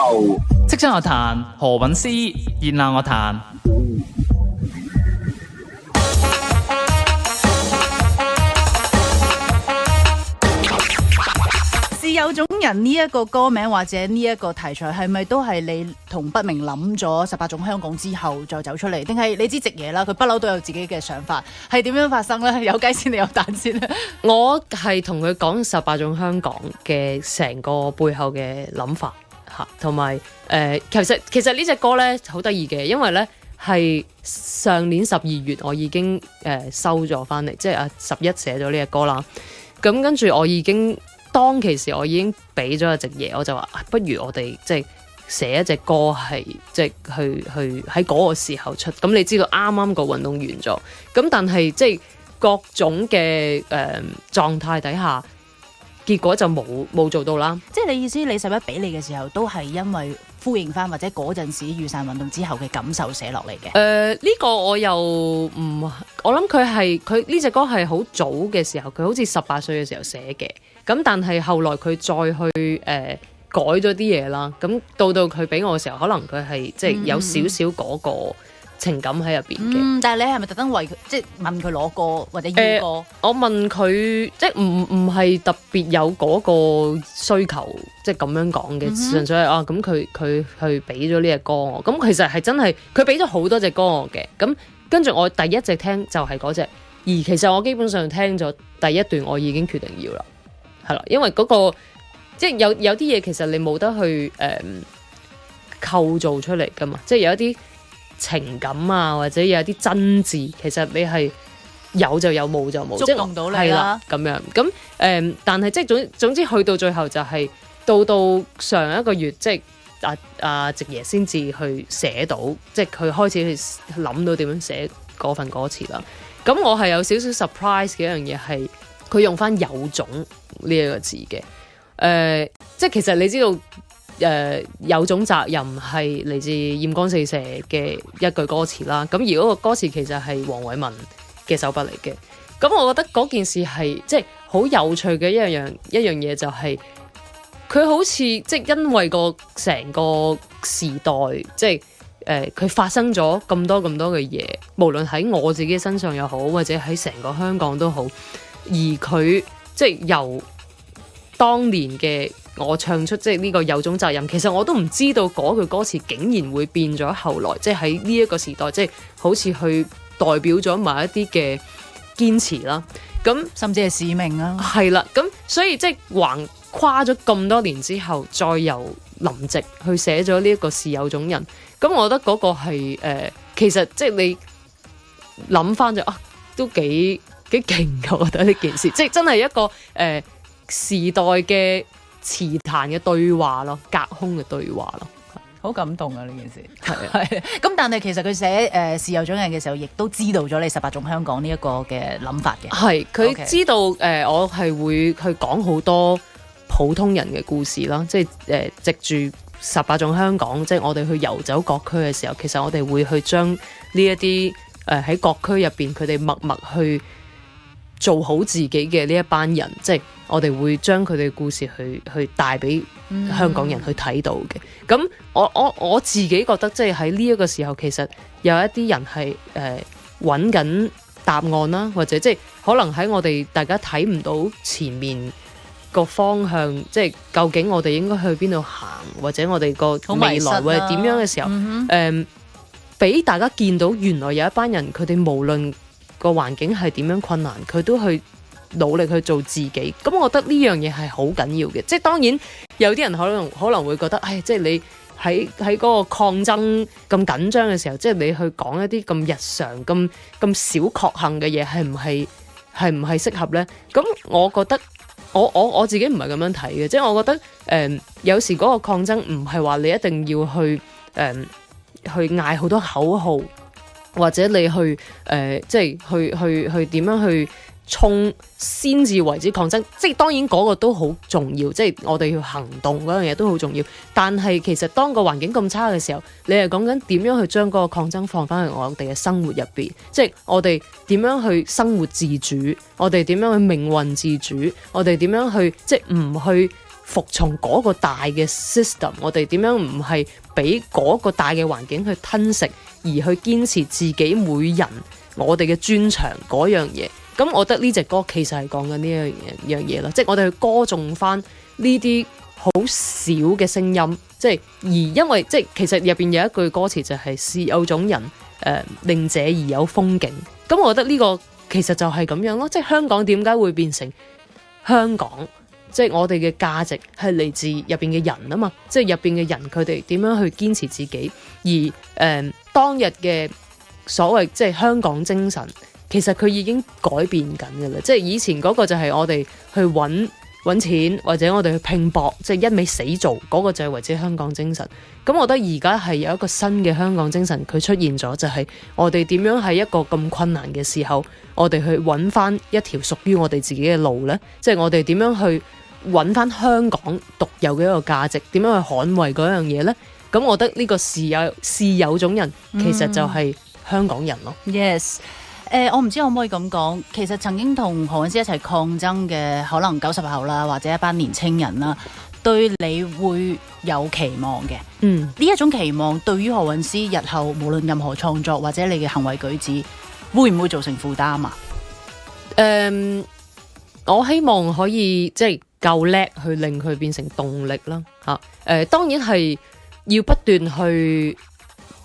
流，叱咤樂壇何韻詩，熱鬧樂壇。是有種人呢一個歌名或者呢一個題材係咪都係你同不明諗咗18種香港之後再走出嚟？定係你知直嘢啦，佢不嬲都有自己嘅想法，係點樣發生呢？有雞先，你有蛋先咧？我係同佢講18種香港嘅成個背後嘅諗法嚇，同埋其實呢隻歌咧好得意嘅，因為咧係上年12月我已經收咗翻嚟，即係11寫咗呢隻歌啦。咁跟住我已經當其時我已經俾咗阿直爺，我就話不如我哋即係寫一隻歌係即係去喺嗰個時候出。咁你知道啱啱個運動完咗，咁但係即係各種嘅狀態底下，結果就冇做到啦。即係你意思，你11俾你嘅時候，都係因為呼應翻或者嗰陣時雨傘運動之後嘅感受寫落嚟嘅。呢個我又唔，我諗佢呢隻歌係好早嘅時候，佢好似18歲嘅時候寫嘅。咁但係後來佢再去改咗啲嘢啦。咁到佢俾我嘅時候，可能佢係即係有少少嗰個情感喺入邊嘅。但係你係咪特登為佢即係問佢攞歌或者要歌？我問佢即係唔係特別有嗰個需求，即係咁樣講嘅，純粹係咁佢去俾咗呢隻歌我。咁其實係真係佢俾咗好多隻歌我嘅。咁跟住我第一隻聽就係嗰隻，而其實我基本上聽咗第一段，我已經決定要啦。係啦，因為嗰個即係有啲嘢其實你冇得去構造出嚟噶嘛，即係有一啲情感啊，或者有一啲真摯，其實你係有就有，冇就冇，觸動到你啦咁樣。咁但係即係總之去到最後就係到上一個月，即係阿直爺先至去寫到，即係佢開始去諗到點樣寫嗰份歌詞啦。咁我係有少少 surprise 嘅一樣嘢係佢用翻有種呢一個字嘅。即係其實你知道有種責任係嚟自艷光四射嘅一句歌詞啦。咁而嗰個歌詞其實係黃偉文嘅手筆嚟嘅。咁我覺得嗰件事係即係好有趣嘅一樣嘢，就係佢好似即係因為個成個時代，即係佢發生咗咁多嘅嘢，無論喺我自己身上又好，或者喺成個香港都好，而佢即係由當年嘅我唱出即係呢個有種責任，其實我都唔知道嗰句歌詞竟然會變咗後來，即係喺呢一個時代，即係好似去代表咗某一啲嘅堅持啦。咁甚至係使命啦。係啦，咁所以即係橫跨咗咁多年之後，再由林夕去寫咗呢一個是有種人。咁我覺得嗰個係其實即係你諗翻就都幾勁㗎，我覺得呢件事即係真係一個時代嘅詞壇嘅對話咯，隔空嘅對話咯，好感動啊！呢件事係咁，但係其實佢寫是有種人嘅時候，亦都知道咗你18種香港呢一個嘅諗法嘅。係佢知道我係會去講好多普通人嘅故事啦，即係藉住18種香港，即係我哋去遊走各區嘅時候，其實我哋會去將呢一啲喺各區入邊佢哋默默去做好自己嘅呢一班人，即係我哋會將佢哋嘅故事去帶俾香港人去睇到嘅。咁我自己覺得，即係喺呢一個時候，其實有一啲人係揾緊答案啦，或者即係可能喺我哋大家睇唔到前面個方向，即係究竟我哋應該去邊度行，或者我哋個未來會係點樣嘅時候，俾大家見到原來有一班人，佢哋無論個環境係點樣困難，佢都去努力去做自己。咁我覺得呢樣嘢係好緊要嘅。即係當然有啲人可能會覺得，即係你喺嗰個抗爭咁緊張嘅時候，即係你去講一啲咁日常咁小確幸嘅嘢，係唔係適合呢？咁我覺得我自己唔係咁樣睇嘅。即係我覺得有時嗰個抗爭唔係話你一定要去嗌好多口號，或者你去即係去點樣去衝先至為之抗爭。即係當然嗰個都好重要，即係我哋要行動嗰樣嘢都好重要。但係其實當個環境咁差嘅時候，你係講緊點樣去將嗰個抗爭放翻去我哋嘅生活入邊，即係我哋點樣去生活自主，我哋點樣去命運自主，我哋點樣去即係唔去服從嗰個大嘅 system， 我哋點樣唔係俾嗰個大嘅環境去吞食，而去堅持自己每人我哋嘅專長嗰樣嘢。咁我覺得呢隻歌其實係講緊呢樣嘢啦，即係我哋去歌頌翻呢啲好少嘅聲音，即係而因為即係其實入邊有一句歌詞就係是有種人令這兒有風景。咁我覺得呢個其實就係咁樣咯，即係香港點解會變成香港？即係我哋嘅價值係嚟自入邊嘅人啊嘛，即係入邊嘅人佢哋點樣去堅持自己，而當日嘅所謂即係香港精神。其實佢已經改變緊嘅啦，即係以前嗰個就係我哋去揾錢，或者我哋去拼搏，即係一味死做嗰個就係為之香港精神。咁我覺得而家係有一個新嘅香港精神，佢出現咗，就係我哋點樣喺一個咁困難嘅時候，我哋去揾翻一條屬於我哋自己嘅路呢？即係我哋點樣去揾翻香港獨有嘅一個價值，點樣去捍衛嗰樣嘢呢？咁我覺得呢個是有種人，其實就係香港人咯。Yes。我唔知可唔可以咁講，其實曾經同何韻詩一齊抗爭嘅，可能90後啦，或者一班年青人啦，對你會有期望嘅。呢一種期望對於何韻詩日後無論任何創作或者你嘅行為舉止，會唔會造成負擔啊？我希望可以即係夠叻去令佢變成動力啦。當然係要不斷去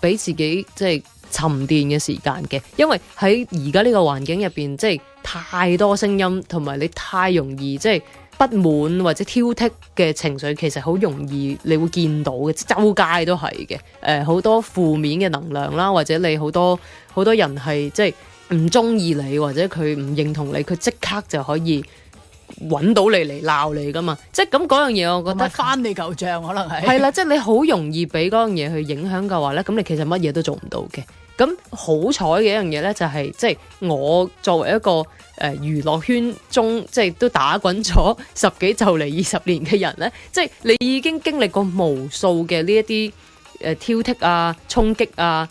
俾自己即係沉澱嘅時間嘅，因為喺而家呢個環境入邊，即係太多聲音，同埋你太容易即係不滿或者挑剔嘅情緒，其實好容易你會見到嘅，周街都係嘅。好多負面嘅能量啦，或者你好多人係即係唔中意你，或者佢唔認同你，佢即刻就可以揾到你嚟鬧你噶嘛。即係咁嗰樣嘢，我覺得翻你舊帳可能係啦，即係你好容易俾嗰樣嘢去影響嘅話咧，咁你其實乜嘢都做唔到嘅。咁好彩嘅一樣嘢咧，就係即係我作為一個娛樂圈中即係都打滾咗10幾就嚟20年嘅人咧，即係你已經經歷過無數嘅呢一啲挑剔啊、衝擊啊、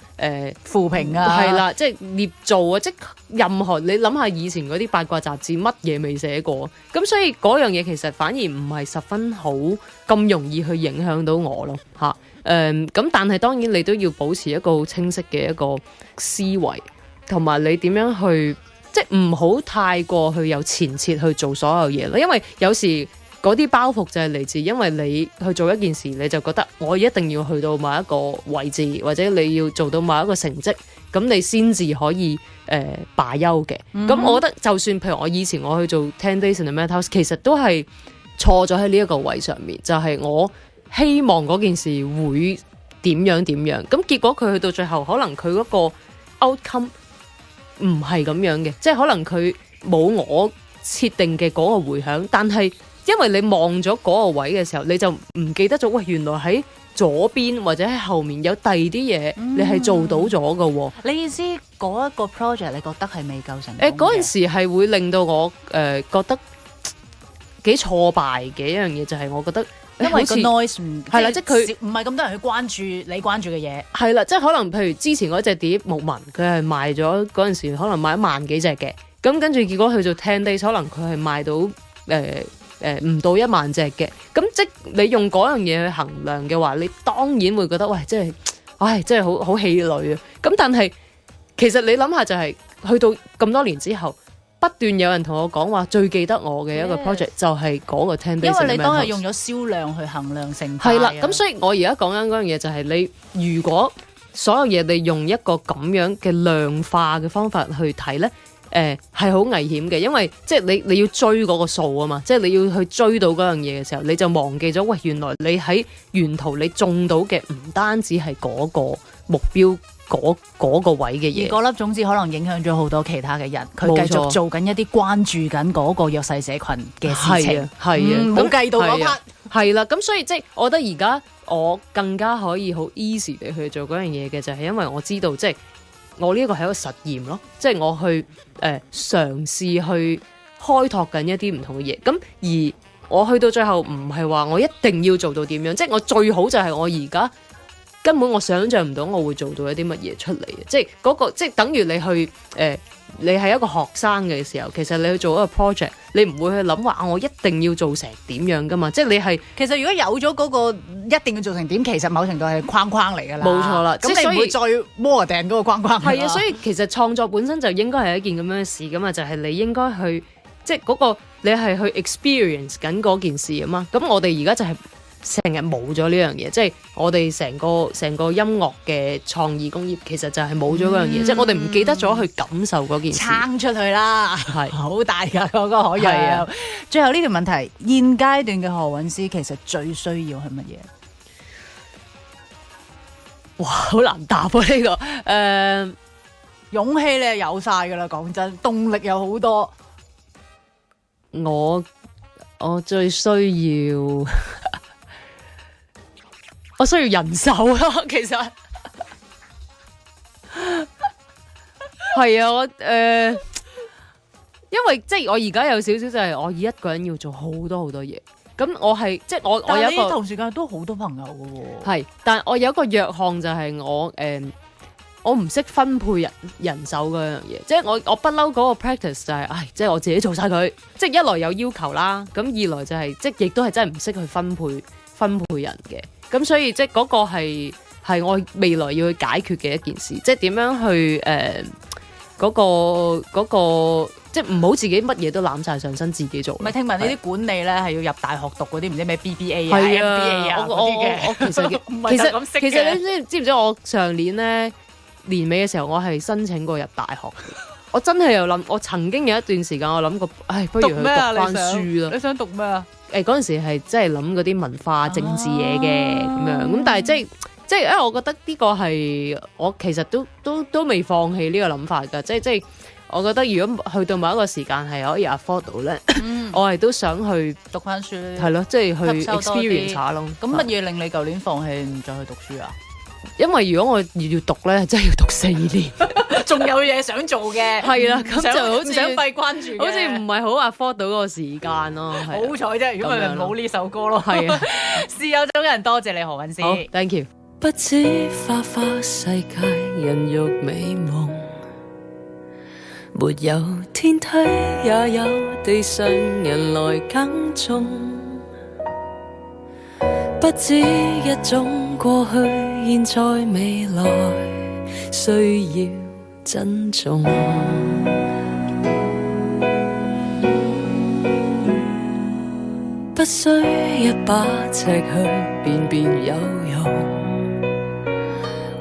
負評啊，係啦，即係捏造啊，即係任何你諗下以前嗰啲八卦雜誌乜嘢未寫過，咁所以嗰樣嘢其實反而唔係十分好咁容易去影響到我咯嚇。咁但係當然你都要保持一個好清晰嘅一個思維，同埋你點樣去即係唔好太過去有前設去做所有嘢咯，因為有時嗰啲包袱就係嚟自因為你去做一件事，你就覺得我一定要去到某一個位置，或者你要做到某一個成績，咁你先至可以罷休嘅。咁我覺得就算譬如我以前我去做10 Days in the Madhouse，其實都係錯咗喺呢一個位上面，就係我希望嗰件事會點樣，咁結果佢去到最後，可能佢嗰個 outcome 唔係咁樣嘅，即係可能佢冇我設定嘅嗰個迴響，但係因為你望咗嗰個位嘅時候，你就唔記得咗，喂，原來喺左邊或者喺後面有第二啲嘢，你係做到咗嘅喎。你意思嗰一個 project 你覺得係未夠成功嘅？嗰陣時係會令到我覺得幾挫敗嘅一樣嘢，就係我覺得。因為個 noise 唔係啦，即係佢唔係咁多人去關注你關注嘅嘢。係啦，即係可能譬如之前嗰隻碟木紋，佢係賣咗嗰陣時可能賣1萬幾隻嘅，咁跟住結果去做10 days，可能佢係賣到唔到1萬隻嘅。咁即你用嗰樣嘢去衡量嘅話，你當然會覺得喂，真係好氣餒啊！咁但係其實你諗下就係去到咁多年之後。不斷有人同我講話最記得我嘅一個 project 就係嗰個10 days，因為你當日用咗銷量去衡量成敗。係啦，咁所以我而家講緊嗰樣嘢就係你如果所有嘢你用一個咁樣嘅量化嘅方法去睇呢，係好危險嘅，因為即係你要追嗰個數啊嘛，即係你要去追到嗰樣嘢嘅時候，你就忘記咗喂，原來你喺沿途你中到嘅唔單止係嗰個目標。嗰個位嘅嘢，而嗰粒種子可能影響咗好多其他嘅人，佢繼續做緊一啲關注緊嗰個弱勢社群嘅事情，係啊，冇計到嗰 part，係啦，咁所以即係我覺得而家我更加可以好 easy 地去做嗰樣嘢嘅，就係因為我知道即係我呢一個係一個實驗咯，即係我去嘗試去開拓緊一啲唔同嘅嘢，咁而我去到最後唔係話我一定要做到點樣，即係我最好就係我而家根本我想象唔到我會做到一啲乜嘢出嚟嘅，即係嗰個即係等於你去你係一個學生嘅時候，其實你去做一個 project， 你唔會去諗話我一定要做成點樣噶嘛，即係你係其實如果有咗嗰個一定要做成點，其實某程度係框框嚟㗎啦。冇錯啦，咁你唔會再摸定嗰個框框。係啊，所以其實創作本身就應該係一件咁樣嘅事噶嘛，就係你應該去即係嗰個你係去 experience 緊嗰件事啊嘛。咁我哋而家就係成日冇咗呢樣嘢，即係我哋成個音樂嘅創意工業其實就係冇咗嗰樣嘢，即係我哋唔記得咗去感受嗰件事。撐出去啦，係好大㗎嗰個可以。係啊，最後呢條問題，現階段嘅何韻詩其實最需要係乜嘢？哇，好難答啊呢個勇氣你係有晒㗎啦，講真，動力有好多。我最需要我需要人手咯，其實係啊，因為即係我而家有少少就係我一個人要做好多好多嘢，咁我係即係我有一個同時間都好多朋友㗎喎。係，但我有一個弱項就係我唔識分配人手嗰樣嘢，即係我不嬲嗰個 practice 就係，即係我自己做晒佢，即係一來有要求啦，咁二來就係即係亦都係真係唔識去分配人嘅，咁所以即係嗰個係我未來要去解決嘅一件事，即係點樣去嗰個即係唔好自己乜嘢都攬晒上身自己做。咪聽聞呢啲管理咧係要入大學讀嗰啲唔知咩 BBA 啊、MBA 啊嗰啲嘅。我其實你知唔知我上年咧年尾嘅時候，我係申請過入大學嘅。我真係有諗，我曾經有一段時間我諗過，不如去讀翻書啦。你想讀咩啊？嗰陣時係真係諗嗰啲文化政治嘢嘅咁樣，咁但係即係因為我覺得呢個係我其實都未放棄呢個諗法㗎，即係我覺得如果去到某一個時間係可以 afford 到咧，我係都想去讀翻書，係咯，即係去吸收多啲 experience 下咯。咁乜嘢令你舊年放棄唔再去讀書啊？因為如果我要讀咧，真係要讀4年，仲有嘢想做嘅，係啦，咁就好似想閉關住，好似唔係好 afford 到嗰個時間咯。好彩啫，如果咪冇呢首歌咯。係啊，是有種人多謝你何韻詩。好 ，thank you。不知花花世界人欲美夢，沒有天梯也有地上人來耕種，不知一種過去現在未來需要珍重，不需一把尺去辨別有用，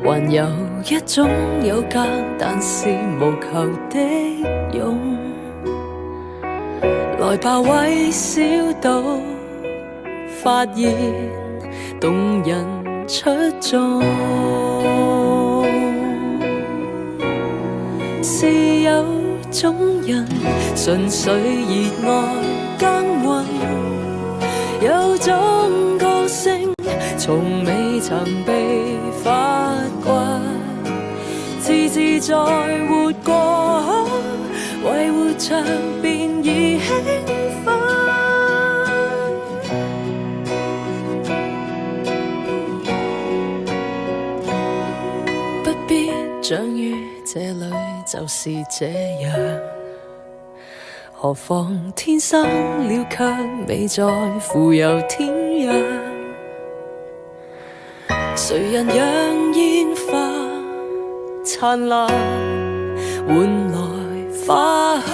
還有一種有價但是無求的勇，來吧微笑到發現動人出眾，是有種人純粹熱愛耕耘，有種個性從未曾被發掘，自自在活過，為活着便已興奮，不必長於這裏就是這樣，何況天生了卻未在乎有天壤，誰人讓煙花燦爛換來花香，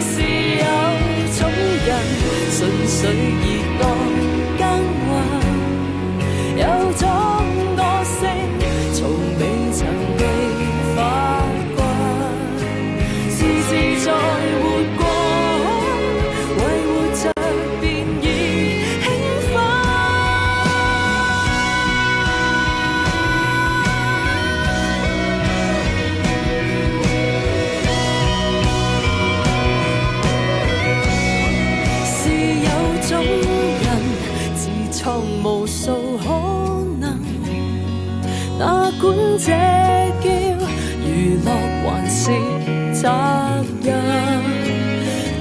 是有種人純粹熱愛耕耘，有種個性從未曾被發掘，自自在活過，為活着便已興奮，是有種人自創無數可能，哪管這叫娛樂還是責任，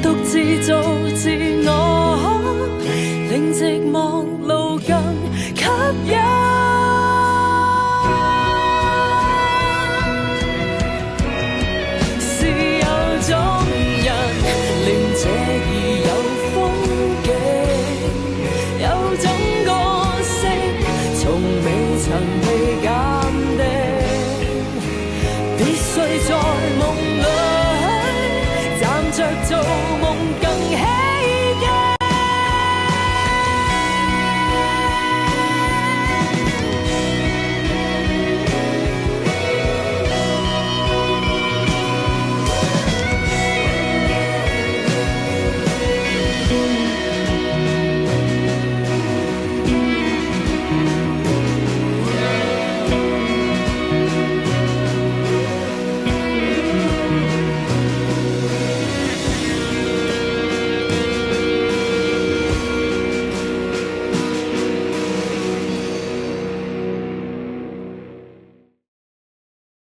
獨自做自我，令寂寞做。